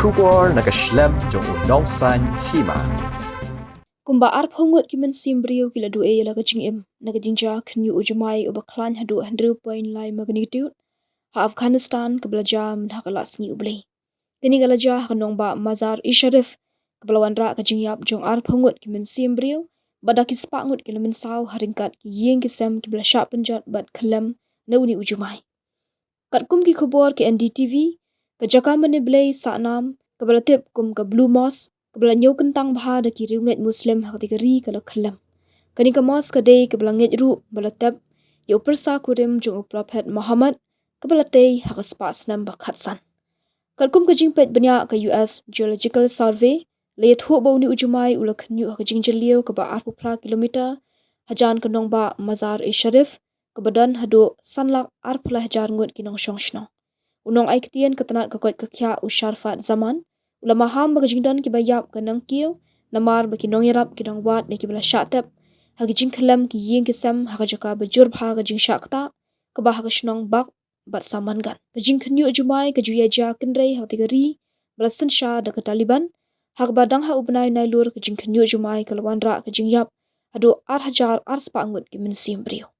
Shubor na Khyllem jong unong san Hima. Kumba Ngut ki men simbrio kila du e la ka Jingkhynniuh na ka Jingkhynñiuh Jumai uba klan hadu 100.5 magnitude ha Afghanistan ka belajar men ha kala sngi ublei. Kini kala ja ha nong ba mazar Sharif ka belawan ra ka Jingyap jong Ngut ki men simbrio bada ki spa ngut kila men saw haringkat ki yeng ki sem ki bela syak penjat bad Khyllem na uni Jumai. Kat kum ki khobor ki NDTV ka jaka mene blei Sahnam ka bela tip kum ka Blue Mosque kabla nyau kentang baha da ki riunget muslim ha ketika ri kala Khyllem. Kani ka Mosque kadai kabla nget ru bala tab ya upersa kurim jung prophet Muhammad kabla tei ha ka spa Sahnam ba khatsan. Kalkum ka jingpet banyak ka US Geological Survey layat hu ba uni Jumai ula Khyllem ha ka Jingkhynñiuh ka ba 4 kilometer hajan ka nong ba mazar Sharif ka badan hadu sanlak 4 hajar ngut kinong shong shnong. Unong ai ketien ketanat ka kot ka kya usharfat zaman ula maham ba jingdan ki bayap ka nang kiyo namar ba ki nong yarap ki dong wat ne ki bala shatep ha ki Khyllem ki yeng ki sem ha ka jaka ba jur bha ka jing shakta ka ba ha ka shnong bak bat saman gan ka Jingkhynñiuh Jumai ka juya ja kenrei ha ka ri bala sen sha da ka Taliban ha ka ba dang ha ubnai nai lur ka Jingkhynñiuh Jumai ka lawan ra ka jingyap adu ar hajar ar spa ngut ki men simbrio.